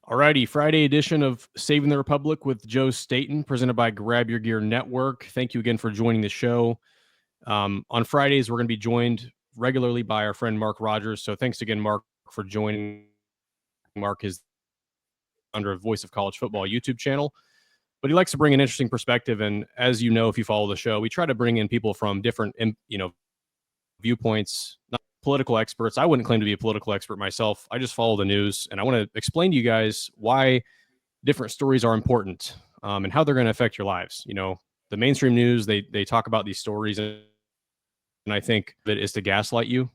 Alrighty, Friday edition of Saving the Republic with Joe Staten, presented by Grab Your Gear Network. Thank you again for joining the show. On Fridays, we're going to be joined regularly by our friend Mark Rogers. So thanks again, Mark, for joining. Mark is under a Voice of College Football YouTube channel, but he likes to bring an interesting perspective. And as you know, if you follow the show, we try to bring in people from different, viewpoints, not political experts. I wouldn't claim to be a political expert myself. I just follow the news, and I want to explain to you guys why different stories are important and how they're going to affect your lives. The mainstream news, they talk about these stories, and I think that is to gaslight you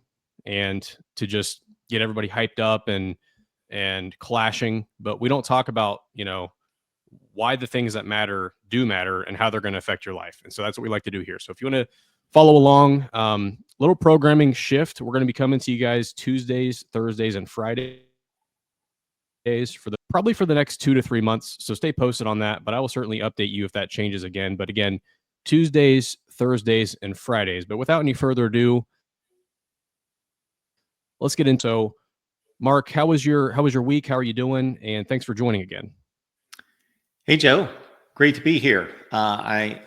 and to just get everybody hyped up and clashing. But we don't talk about, why the things that matter do matter and how they're going to affect your life. And so that's what we like to do here. So if you want to follow along, little programming shift. We're going to be coming to you guys Tuesdays, Thursdays, and Fridays probably for the next 2 to 3 months. So stay posted on that, but I will certainly update you if that changes again. But again, Tuesdays, Thursdays, and Fridays. But without any further ado, let's get into. So, Mark, how was your week? How are you doing? And thanks for joining again. Hey, Joe. Great to be here. I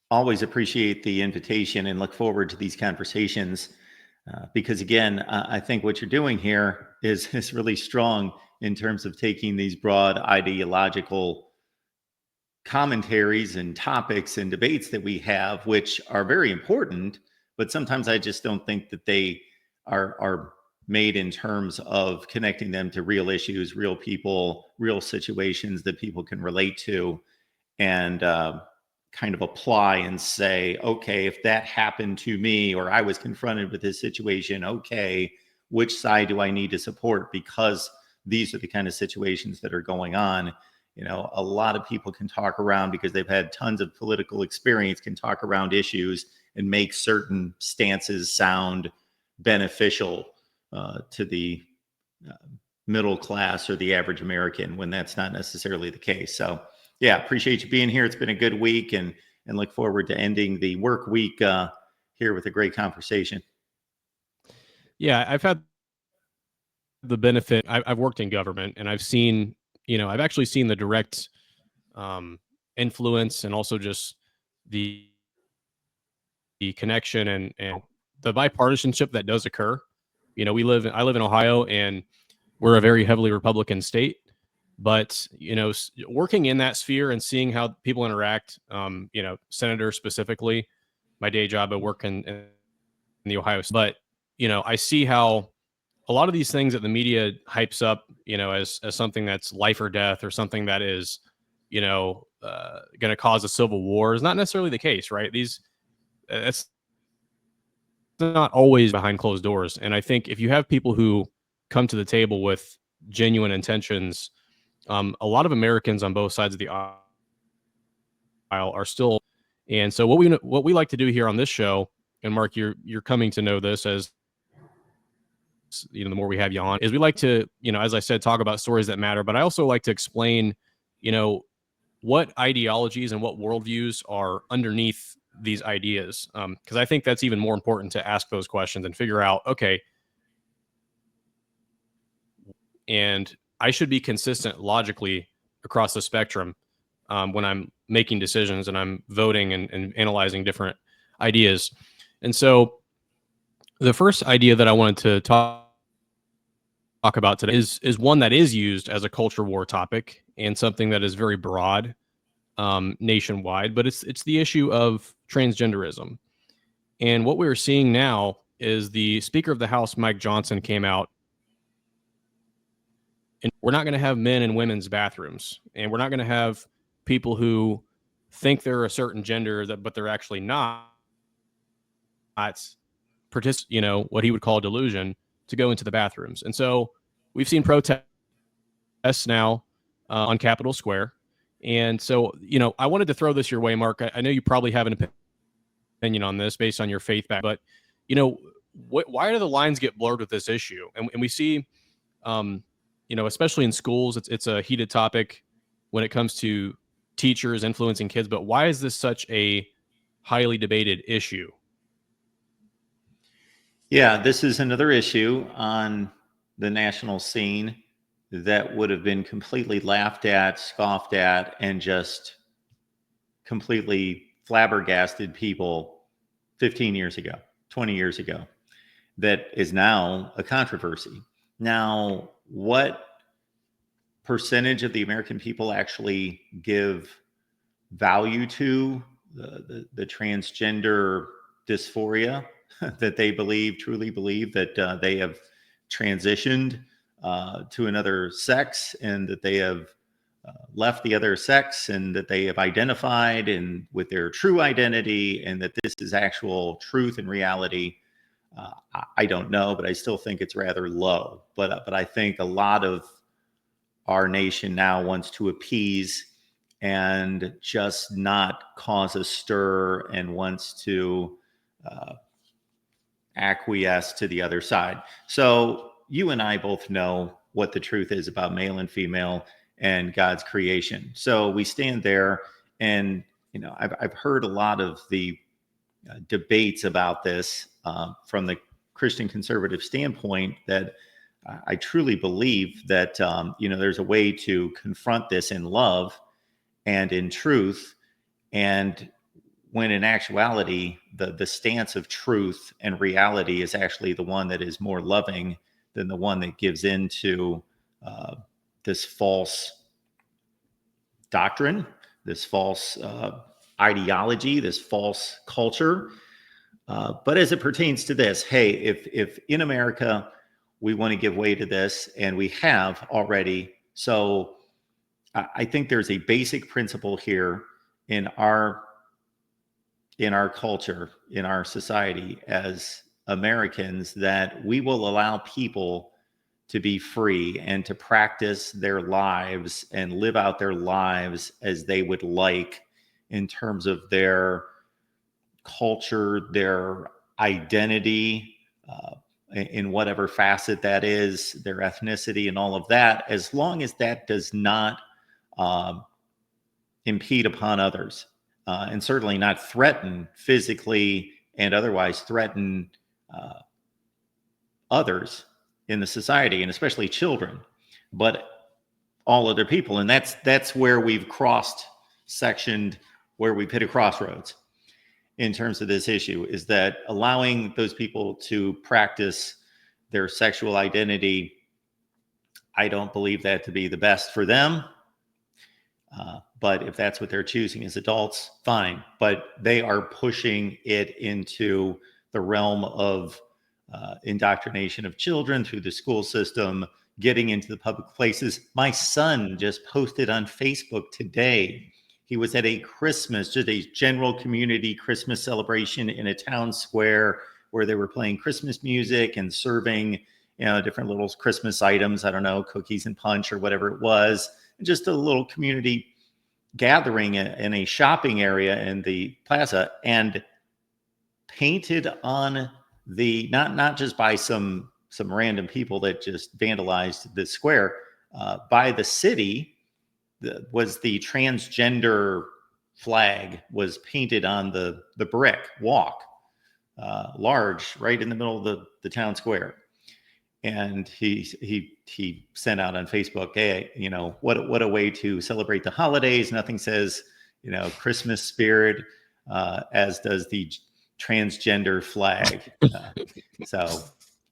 always appreciate the invitation and look forward to these conversations because, again, I think what you're doing here is really strong in terms of taking these broad ideological commentaries and topics and debates that we have, which are very important, but sometimes I just don't think that they are made in terms of connecting them to real issues, real people, real situations that people can relate to and kind of apply and say, okay, if that happened to me or I was confronted with this situation, okay, which side do I need to support? Because these are the kind of situations that are going on. A lot of people can talk around because they've had tons of political experience, can talk around issues and make certain stances sound beneficial to the middle class or the average American when that's not necessarily the case. So yeah, appreciate you being here. It's been a good week and look forward to ending the work week here with a great conversation. Yeah, I've had the benefit. I've worked in government and I've seen, I've actually seen the direct influence and also just the connection and the bipartisanship that does occur. I live in Ohio and we're a very heavily Republican state, but, working in that sphere and seeing how people interact, senators specifically, my day job, I work in the Ohio, but, I see how a lot of these things that the media hypes up, as something that's life or death or something that is, going to cause a civil war is not necessarily the case, right? It's not always behind closed doors. And I think if you have people who come to the table with genuine intentions, a lot of Americans on both sides of the aisle are still. And so what we like to do here on this show, and Mark, you're coming to know this as the more we have you on, is we like to, as I said, talk about stories that matter, but I also like to explain, what ideologies and what worldviews are underneath these ideas. Because I think that's even more important to ask those questions and figure out, okay, and I should be consistent logically across the spectrum when I'm making decisions and I'm voting and analyzing different ideas. And so the first idea that I wanted to talk about today is one that is used as a culture war topic and something that is very broad nationwide, but it's the issue of transgenderism. And what we're seeing now is the Speaker of the House, Mike Johnson, came out and we're not going to have men in women's bathrooms, and we're not going to have people who think they're a certain gender but they're actually not what he would call delusion, to go into the bathrooms. And so we've seen protests now on Capitol Square. And so, I wanted to throw this your way, Mark. I know you probably have an opinion on this based on your faith back, but, why do the lines get blurred with this issue? And we see, especially in schools, it's a heated topic when it comes to teachers influencing kids. But why is this such a highly debated issue? Yeah, this is another issue on the national scene that would have been completely laughed at, scoffed at, and just completely flabbergasted people 15 years ago, 20 years ago, that is now a controversy. Now, what percentage of the American people actually give value to the transgender dysphoria that they truly believe that they have transitioned to another sex, and that they have left the other sex, and that they have identified with their true identity, and that this is actual truth and reality? I don't know, but I still think it's rather low. But I think a lot of our nation now wants to appease and just not cause a stir, and wants to acquiesce to the other side. So you and I both know what the truth is about male and female and God's creation. So we stand there, and I've heard a lot of the debates about this from the Christian conservative standpoint, that I truly believe that there's a way to confront this in love and in truth, and when in actuality the stance of truth and reality is actually the one that is more loving than the one that gives into this false doctrine, this false ideology, this false culture. But as it pertains to this, hey, if in America we want to give way to this, and we have already, so I think there's a basic principle here in our culture, in our society as Americans, that we will allow people to be free and to practice their lives and live out their lives as they would like, in terms of their culture, their identity, in whatever facet that is, their ethnicity and all of that, as long as that does not impede upon others, and certainly not threaten physically and otherwise threaten others in the society, and especially children, but all other people. And that's where we've sectioned, where we've hit a crossroads in terms of this issue, is that allowing those people to practice their sexual identity, I don't believe that to be the best for them. But if that's what they're choosing as adults, fine. But they are pushing it into the realm of indoctrination of children through the school system, getting into the public places. My son just posted on Facebook today. He was at a just a general community Christmas celebration in a town square, where they were playing Christmas music and serving, different little Christmas items. I don't know, cookies and punch or whatever it was. Just a little community gathering in a shopping area in the plaza, and painted on the, not just by some random people that just vandalized the square, by the city, was the transgender flag was painted on the brick walk, large, right in the middle of the town square. And he sent out on Facebook, hey, what a way to celebrate the holidays. Nothing says, Christmas spirit as does the transgender flag. So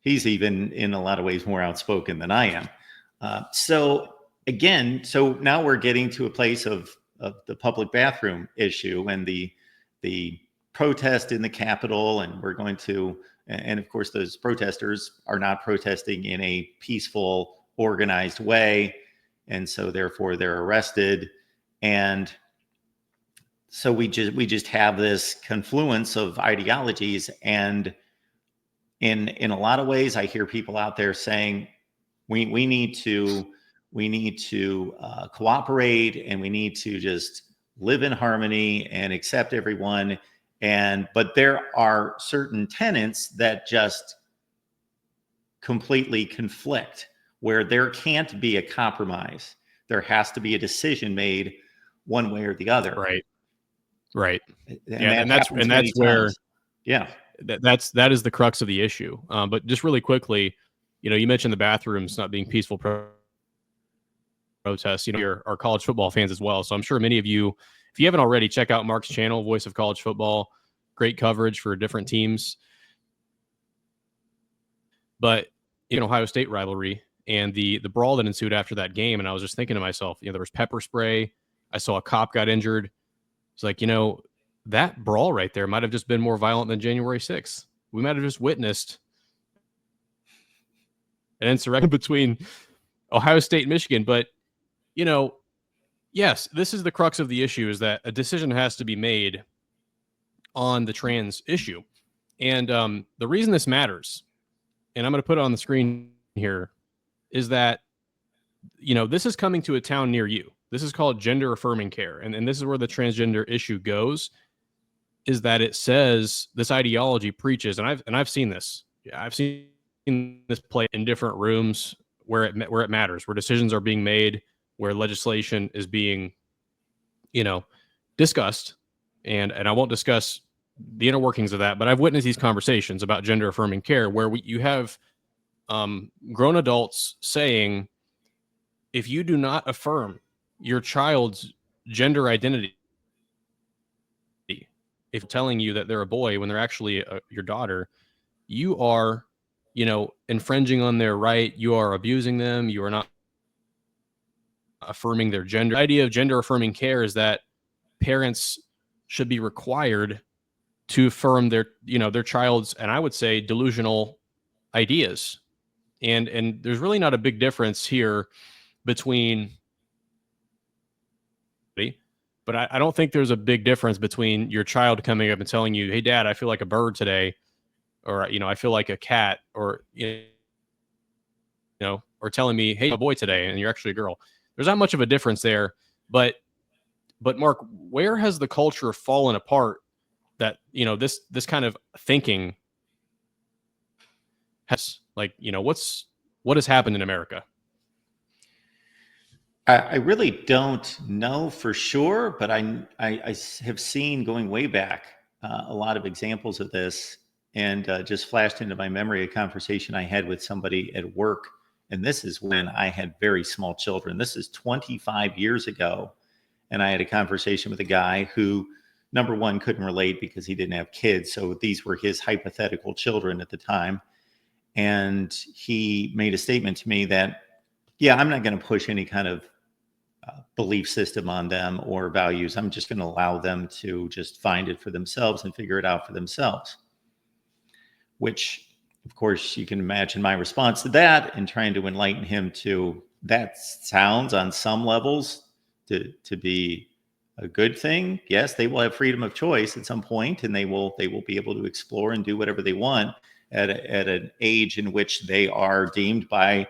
he's even in a lot of ways more outspoken than I am. So now we're getting to a place of the public bathroom issue and the protest in the Capitol, and we're going to, and of course those protesters are not protesting in a peaceful, organized way, and so therefore they're arrested. And so we just have this confluence of ideologies, and in a lot of ways I hear people out there saying we need to cooperate, and we need to just live in harmony and accept everyone. But there are certain tenets that just completely conflict, where there can't be a compromise. There has to be a decision made one way or the other. Right. And that's where, yeah, that is the crux of the issue. But just really quickly, you mentioned the bathrooms not being peaceful protests. Are college football fans as well. So I'm sure many of you, if you haven't already, check out Mark's channel, Voice of College Football. Great coverage for different teams. But Ohio State rivalry and the brawl that ensued after that game, and I was just thinking to myself, there was pepper spray. I saw a cop got injured. It's like, that brawl right there might have just been more violent than January 6th. We might have just witnessed an insurrection between Ohio State and Michigan. But, yes, this is the crux of the issue, is that a decision has to be made on the trans issue. And the reason this matters, and I'm going to put it on the screen here, is that, this is coming to a town near you. This is called gender affirming care. And this is where the transgender issue goes, is that it says this ideology preaches, and I've seen this. Yeah, I've seen this play in different rooms where it matters, where decisions are being made, where legislation is being, discussed. And I won't discuss the inner workings of that, but I've witnessed these conversations about gender affirming care where you have grown adults saying, if you do not affirm your child's gender identity, if telling you that they're a boy when they're actually your daughter, you are, infringing on their right. You are abusing them. You are not affirming their gender. The idea of gender affirming care is that parents should be required to affirm their child's, and I would say, delusional ideas. And there's really not a big difference here between, but I don't think there's a big difference between your child coming up and telling you, hey, Dad, I feel like a bird today, or, I feel like a cat, or, or telling me, hey, I'm a boy today, and you're actually a girl. There's not much of a difference there. But Mark, where has the culture fallen apart that, this kind of thinking has, what has happened in America? I really don't know for sure, but I have seen, going way back, a lot of examples of this, and just flashed into my memory a conversation I had with somebody at work. And this is when I had very small children. This is 25 years ago. And I had a conversation with a guy who, number one, couldn't relate because he didn't have kids. So these were his hypothetical children at the time. And he made a statement to me that, yeah, I'm not going to push any kind of belief system on them or values. I'm just going to allow them to just find it for themselves and figure it out for themselves. Which, of course, you can imagine my response to that, and trying to enlighten him to, that sounds on some levels to be a good thing. Yes, they will have freedom of choice at some point, and they will be able to explore and do whatever they want at an age in which they are deemed by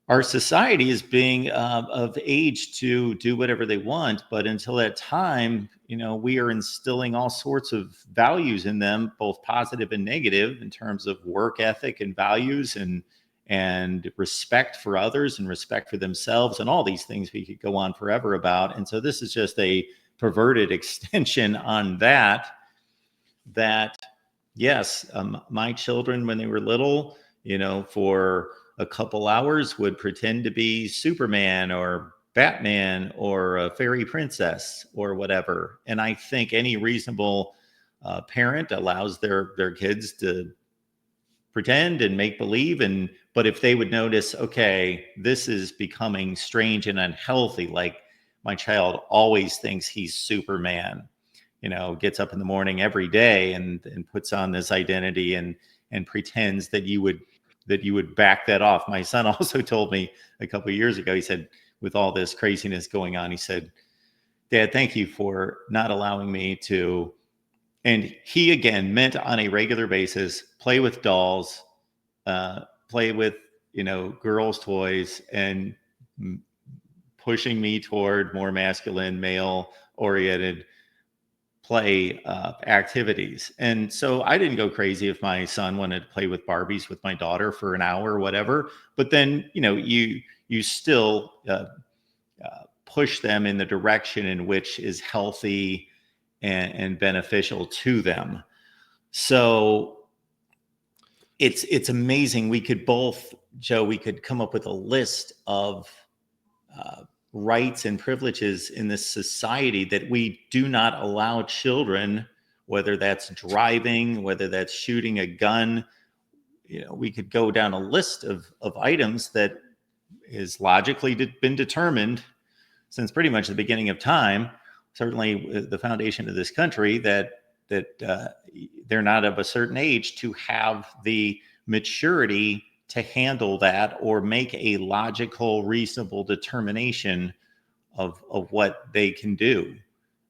our society as being of age to do whatever they want. But until that time, we are instilling all sorts of values in them, both positive and negative, in terms of work ethic and values, and respect for others and respect for themselves, and all these things we could go on forever about. And so this is just a perverted extension on that yes, my children, when they were little, for a couple hours would pretend to be Superman or Batman or a fairy princess or whatever. And I think any reasonable parent allows their kids to pretend and make believe. But if they would notice, okay, this is becoming strange and unhealthy, like my child always thinks he's Superman, gets up in the morning every day and puts on this identity and pretends that you would back that off. My son also told me a couple of years ago, he said, with all this craziness going on, he said, Dad, thank you for not allowing me to, and he again meant on a regular basis, play with dolls, play with, girls' toys, and pushing me toward more masculine, male oriented play activities. And so I didn't go crazy if my son wanted to play with Barbies with my daughter for an hour or whatever. But then, you still push them in the direction in which is healthy and beneficial to them. So it's amazing. We could both, Joe, we could come up with a list of rights and privileges in this society that we do not allow children, whether that's driving, whether that's shooting a gun. We could go down a list of items that is logically been determined since pretty much the beginning of time, certainly the foundation of this country, that they're not of a certain age to have the maturity to handle that or make a logical, reasonable determination of what they can do.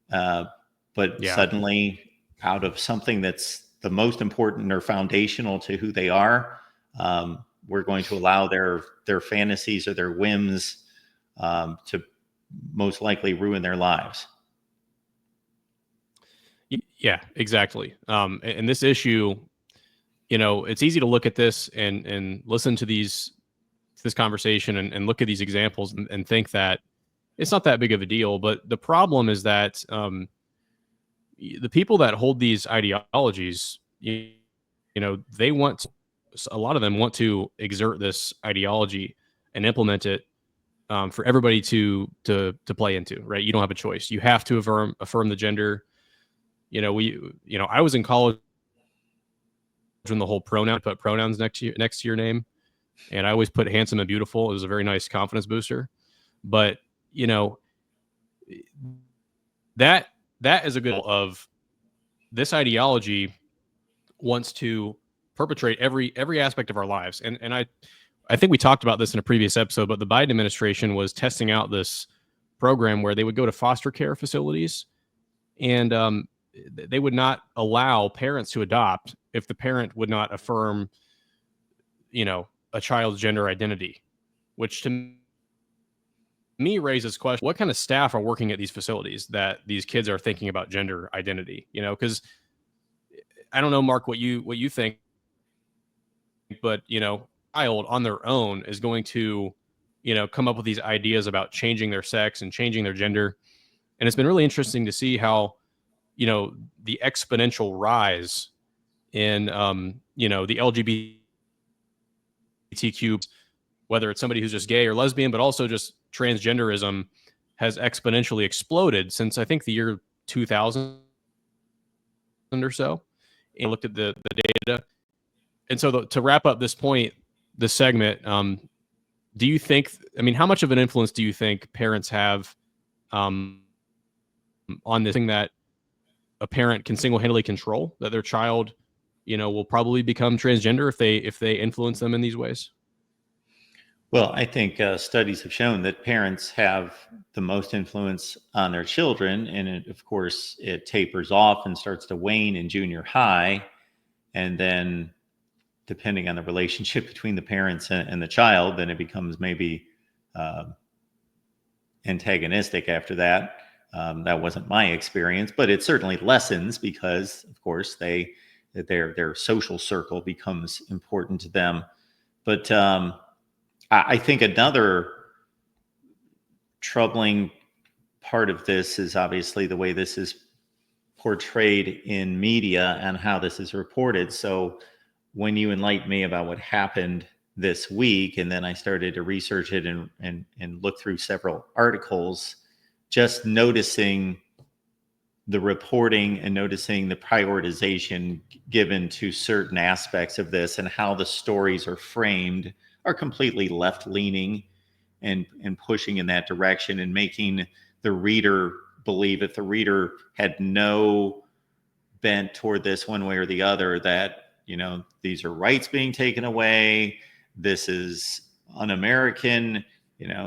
But suddenly, out of something that's the most important or foundational to who they are, we're going to allow their fantasies or their whims to most likely ruin their lives. Yeah, exactly. And this issue, it's easy to look at this and listen to this conversation and look at these examples and think that it's not that big of a deal. But the problem is that the people that hold these ideologies, they want, a lot of them want to exert this ideology and implement it for everybody to play into, right? You don't have a choice. You have to affirm the gender. I was in college when the whole put pronouns next to your name, and I always put handsome and beautiful. It was a very nice confidence booster. But that is a good of this ideology wants to perpetrate every aspect of our lives. And I think we talked about this in a previous episode, but the Biden administration was testing out this program where they would go to foster care facilities and they would not allow parents to adopt if the parent would not affirm, a child's gender identity, which to me raises question: what kind of staff are working at these facilities that these kids are thinking about gender identity? Because I don't know, Mark, what you think, but child on their own is going to, come up with these ideas about changing their sex and changing their gender. And it's been really interesting to see how, the exponential rise in, the LGBTQ, whether it's somebody who's just gay or lesbian, but also just transgenderism has exponentially exploded since I think the year 2000 or so. And I looked at the data. And so to wrap up this segment, do you think, how much of an influence do you think parents have on this thing that a parent can single-handedly control, that their child, will probably become transgender if they influence them in these ways? Well, I think studies have shown that parents have the most influence on their children. And of course, it tapers off and starts to wane in junior high. And then depending on the relationship between the parents and the child, then it becomes maybe antagonistic after that. That wasn't my experience, but it certainly lessens because, of course, their social circle becomes important to them. But I think another troubling part of this is obviously the way this is portrayed in media and how this is reported. So when you enlightened me about what happened this week, and then I started to research it and look through several articles, just noticing the reporting and noticing the prioritization given to certain aspects of this and how the stories are framed are completely left-leaning and pushing in that direction and making the reader believe, if the reader had no bent toward this one way or the other, that these are rights being taken away, this is un-American.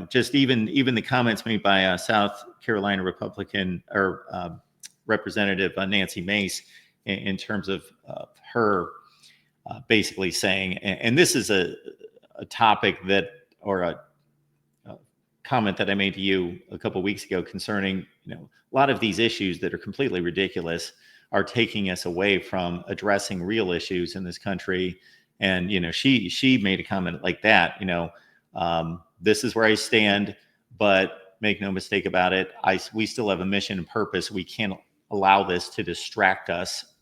Just even the comments made by South Carolina Republican or Representative Nancy Mace in terms of her basically saying, and this is a topic that, or a comment that I made to you a couple of weeks ago concerning, a lot of these issues that are completely ridiculous are taking us away from addressing real issues in this country. And, she made a comment like that, this is where I stand, but make no mistake about it, we still have a mission and purpose. We can't allow this to distract us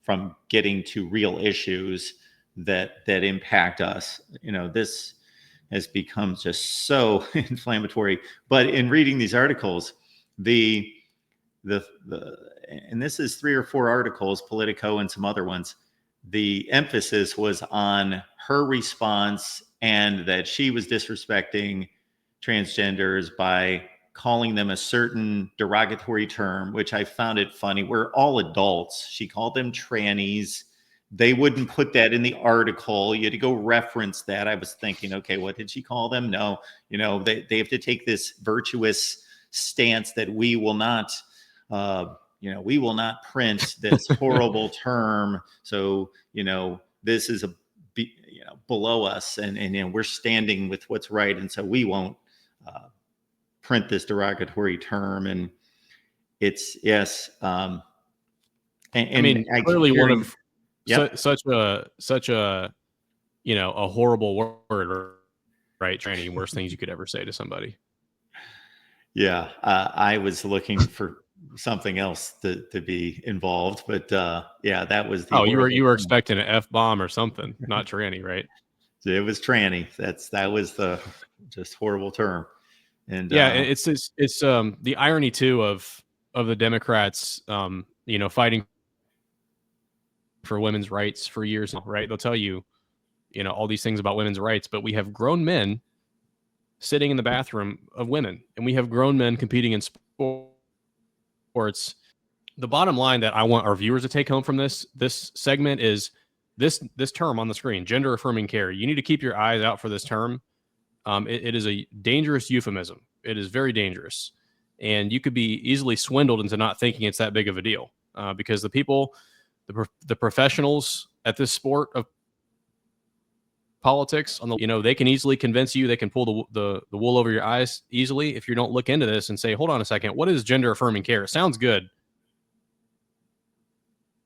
from getting to real issues that impact us. has become just so inflammatory. But in reading these articles, and this is 3 or 4 articles, Politico and some other ones, the emphasis was on her response and that she was disrespecting transgenders by calling them a certain derogatory term, which I found it funny. We're all adults. She called them trannies. They wouldn't put that in the article. You had to go reference that. I was thinking, okay, what did she call them? No, they have to take this virtuous stance that we will not, we will not print this horrible term. So, this is below us, and we're standing with what's right. And so we won't print this derogatory term. And it's, yes. And I mean, clearly one of yep. such a a horrible word, right? Tranny, worst things you could ever say to somebody. Yeah. I was looking for something else to be involved, but yeah, that was the you were expecting an F-bomb or something, not tranny, right? It was tranny. That was the just horrible term. And yeah, it's the irony too of the Democrats fighting for women's rights for years, right? They'll tell you all these things about women's rights, but we have grown men sitting in the bathroom of women, and we have grown men competing in sports. The bottom line that I want our viewers to take home from this segment is this term on the screen, gender affirming care. You need to keep your eyes out for this term. It is a dangerous euphemism. It is very dangerous, and you could be easily swindled into not thinking it's that big of a deal, because the people, the professionals at this sport of politics, they can easily convince you. They can pull the wool over your eyes easily if you don't look into this and say, hold on a second, what is gender affirming care? It sounds good,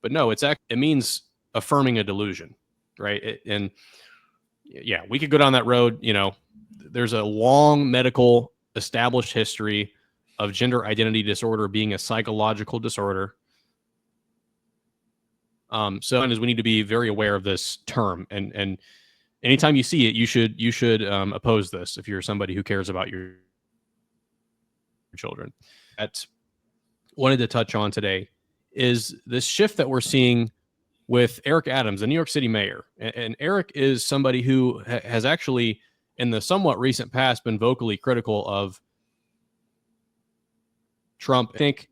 but no, it means affirming a delusion, right? And yeah, we could go down that road. There's a long medical established history of gender identity disorder being a psychological disorder. So we need to be very aware of this term, and anytime you see it, you should oppose this if you're somebody who cares about your children. That wanted to touch on today is this shift that we're seeing with Eric Adams, the New York City mayor. And Eric is somebody who has actually, in the somewhat recent past, been vocally critical of Trump. I think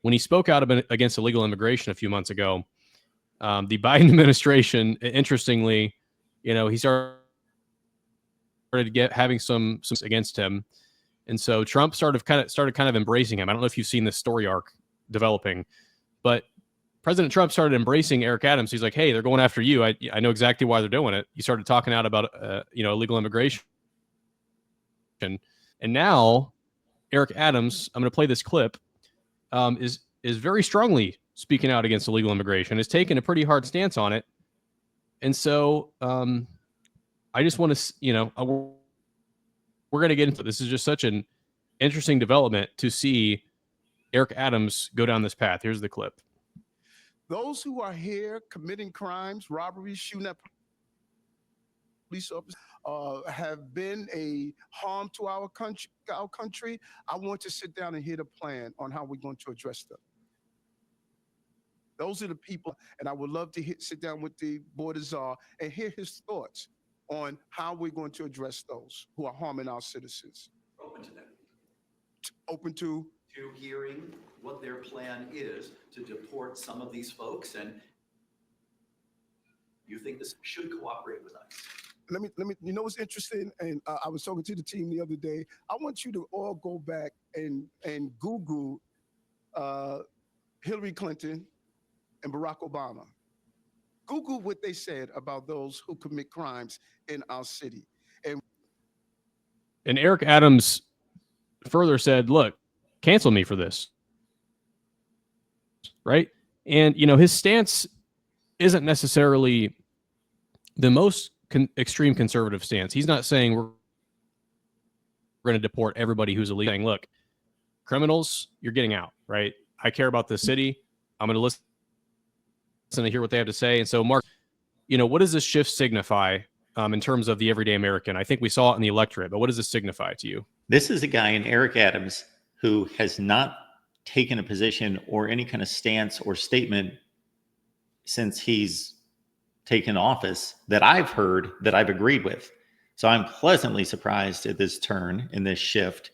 when he spoke out against illegal immigration a few months ago, the Biden administration, interestingly, he started having some against him, and so Trump started kind of embracing him. I don't know if you've seen this story arc developing, but President Trump started embracing Eric Adams. He's like, "Hey, they're going after you. I know exactly why they're doing it." He started talking out about illegal immigration, and now Eric Adams, I'm going to play this clip, is very strongly speaking out against illegal immigration. Has taken a pretty hard stance on it, and so I just want to, we're going to get into this. Is just such an interesting development to see Eric Adams go down this path. Here's the clip. Those who are here committing crimes, robberies, shooting at police officers, have been a harm to our country. I want to sit down and hear the plan on how we're going to address them. Those are the people, and I would love to sit down with the board of czar and hear his thoughts on how we're going to address those who are harming our citizens. Open to that. Open to hearing what their plan is to deport some of these folks, and you think this should cooperate with us. Let me, what's interesting, and I was talking to the team the other day. I want you to all go back and Google Hillary Clinton and Barack Obama. Google what they said about those who commit crimes in our city. And Eric Adams further said, look, cancel me for this. Right? And, his stance isn't necessarily the most extreme conservative stance. He's not saying we're going to deport everybody who's illegal. He's saying, look, criminals, you're getting out, right? I care about the city. I'm going to listen to hear what they have to say. And so, Mark, what does this shift signify in terms of the everyday American? I think we saw it in the electorate, but what does this signify to you? This is a guy in Eric Adams who has not taken a position or any kind of stance or statement since he's taken office that I've heard that I've agreed with. So I'm pleasantly surprised at this turn in this shift.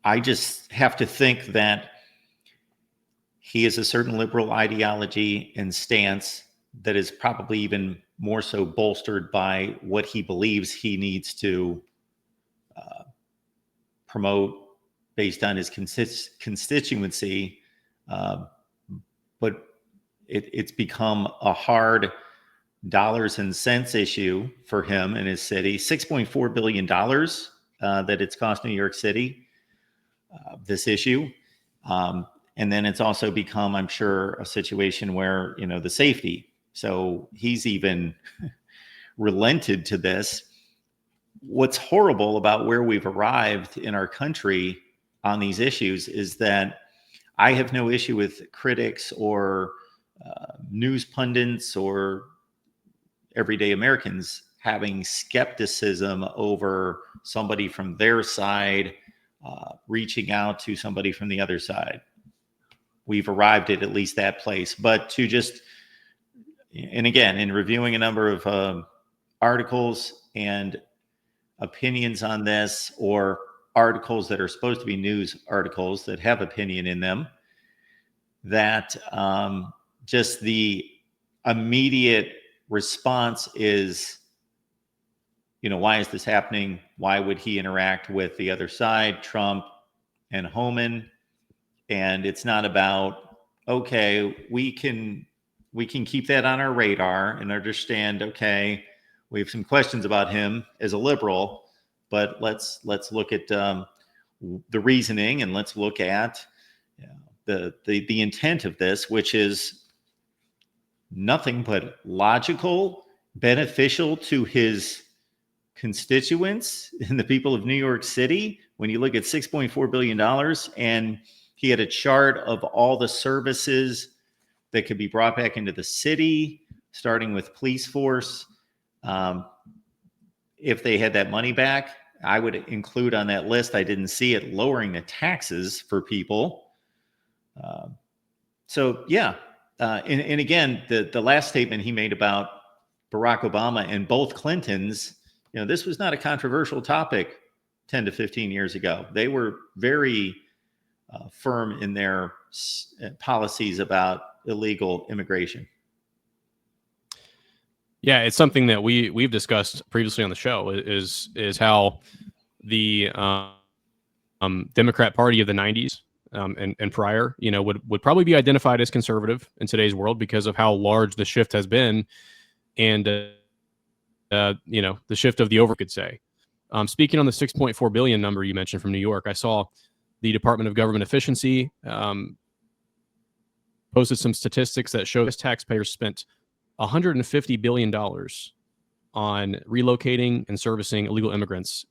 I just have to think that he has a certain liberal ideology and stance that is probably even more so bolstered by what he believes he needs to promote based on his constituency. But it's become a hard dollars and cents issue for him and his city. $6.4 billion that it's cost New York City, this issue. And then it's also become, I'm sure, a situation where, the safety. So he's even relented to this. What's horrible about where we've arrived in our country on these issues is that I have no issue with critics or news pundits or everyday Americans having skepticism over somebody from their side reaching out to somebody from the other side. We've arrived at least that place. But to just, and again, in reviewing a number of articles and opinions on this, or articles that are supposed to be news articles that have opinion in them, that just the immediate response is, why is this happening? Why would he interact with the other side, Trump and Homan? And it's not about, okay, we can keep that on our radar and understand, okay, we have some questions about him as a liberal, but let's look at the reasoning, and let's look at the intent of this, which is nothing but logical, beneficial to his constituents and the people of New York City. When you look at $6.4 billion, and he had a chart of all the services that could be brought back into the city, starting with police force. If they had that money back, I would include on that list, I didn't see it, lowering the taxes for people. So yeah. And again, the last statement he made about Barack Obama and both Clintons, this was not a controversial topic 10 to 15 years ago. They were very firm in their policies about illegal immigration. Yeah, it's something that we've discussed previously on the show is how the Democrat Party of the 90s and prior, would probably be identified as conservative in today's world because of how large the shift has been, and the shift of the over, could say. Speaking on the 6.4 billion number you mentioned from New York, I saw the Department of Government Efficiency posted some statistics that show taxpayers spent $150 billion on relocating and servicing illegal immigrants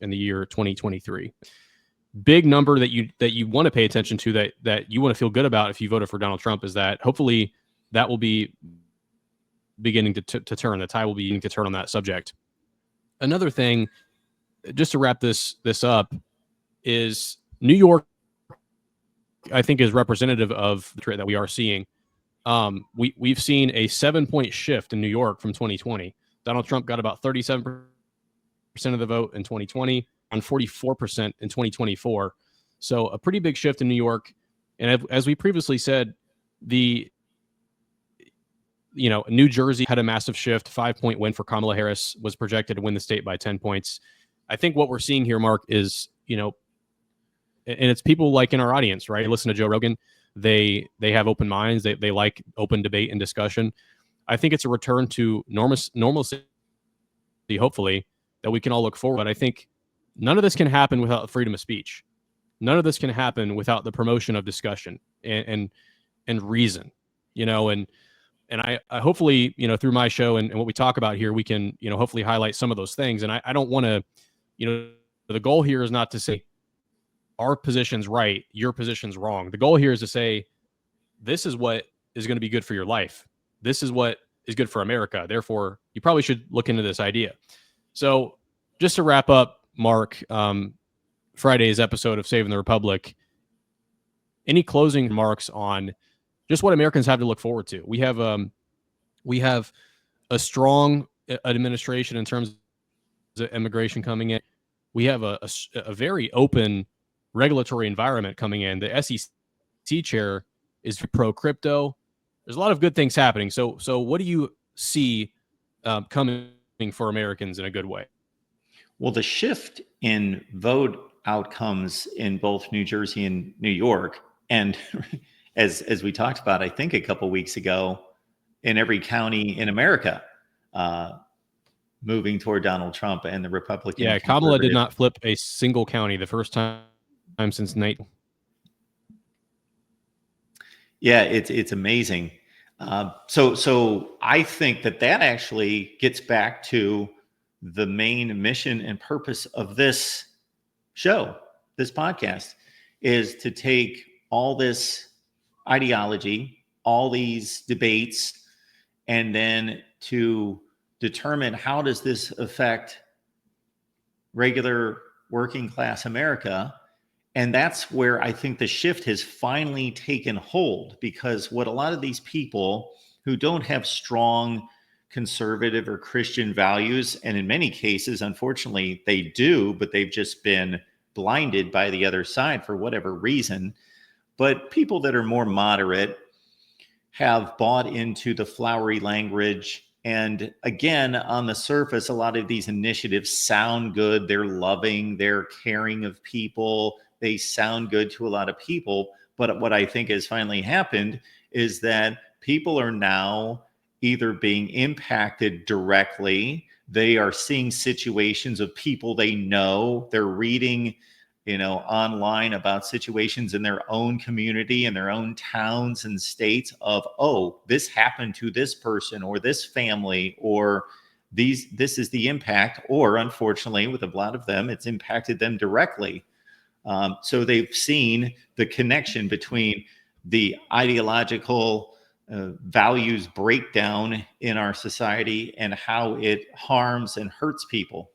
in the year 2023. Big number that you want to pay attention to, that you want to feel good about if you voted for Donald Trump, is that hopefully that will be beginning to turn. The tide will be beginning to turn on that subject. Another thing, just to wrap this up, is New York, I think, is representative of the trend that we are seeing. We've seen a 7-point shift in New York from 2020. Donald Trump got about 37% of the vote in 2020, on 44% in 2024. So a pretty big shift in New York. And as we previously said, New Jersey had a massive shift. 5-point win for Kamala Harris, was projected to win the state by 10 points. I think what we're seeing here, Mark, is, and it's people like in our audience, right? Listen to Joe Rogan. They have open minds. They like open debate and discussion. I think it's a return to normalcy, hopefully, that we can all look forward. But I think none of this can happen without freedom of speech. None of this can happen without the promotion of discussion and reason, and I hopefully, through my show and what we talk about here, we can, hopefully highlight some of those things. And I don't want to, the goal here is not to say our position's right, your position's wrong. The goal here is to say, this is what is going to be good for your life. This is what is good for America. Therefore, you probably should look into this idea. So just to wrap up, Mark, Friday's episode of Saving the Republic, any closing remarks on just what Americans have to look forward to? We have a strong administration in terms of immigration coming in. We have a very open regulatory environment coming in. The SEC chair is pro crypto. There's a lot of good things happening. So what do you see coming for Americans in a good way? Well, the shift in vote outcomes in both New Jersey and New York, and as we talked about, I think a couple weeks ago, in every county in America, moving toward Donald Trump and the Republican. Yeah, Kamala did not flip a single county the first time since night. Yeah, it's amazing. So I think that actually gets back to the main mission and purpose of this show, this podcast, is to take all this ideology, all these debates, and then to determine how does this affect regular working class America. And that's where I think the shift has finally taken hold, because what a lot of these people who don't have strong conservative or Christian values, and in many cases, unfortunately, they do, but they've just been blinded by the other side for whatever reason. But people that are more moderate have bought into the flowery language. And again, on the surface, a lot of these initiatives sound good. They're loving, they're caring of people. They sound good to a lot of people. But what I think has finally happened is that people are now either being impacted directly. They are seeing situations of people they know. They're reading, online about situations in their own community, in their own towns and states of, oh, this happened to this person or this family, or this is the impact. Or unfortunately, with a lot of them, it's impacted them directly. So they've seen the connection between the ideological values breakdown in our society and how it harms and hurts people.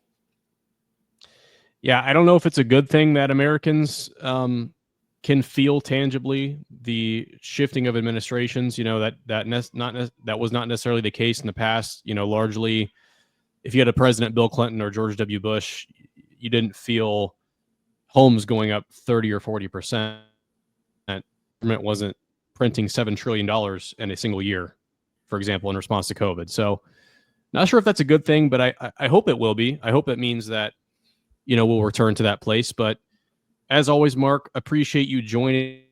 Yeah, I don't know if it's a good thing that Americans can feel tangibly the shifting of administrations. That was not necessarily the case in the past. Largely, if you had a President Bill Clinton or George W. Bush, you didn't feel homes going up 30 or 40%. Government wasn't printing $7 trillion in a single year, for example, in response to COVID. So not sure if that's a good thing, but I hope it will be. I hope it means that, we'll return to that place. But as always, Mark, appreciate you joining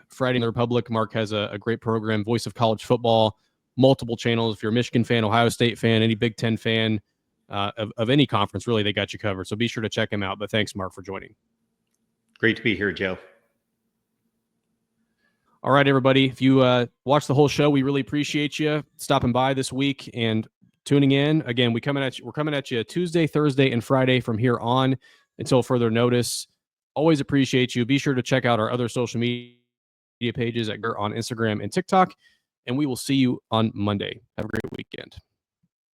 Friday in the Republic. Mark has a great program, Voice of College Football, multiple channels. If you're a Michigan fan, Ohio State fan, any Big Ten fan of any conference, really, they got you covered. So be sure to check him out. But thanks, Mark, for joining. Great to be here, Joe. All right, everybody. If you watch the whole show, we really appreciate you stopping by this week and tuning in. Again, we're coming at you Tuesday, Thursday, and Friday from here on until further notice. Always appreciate you. Be sure to check out our other social media pages on Instagram and TikTok, and we will see you on Monday. Have a great weekend.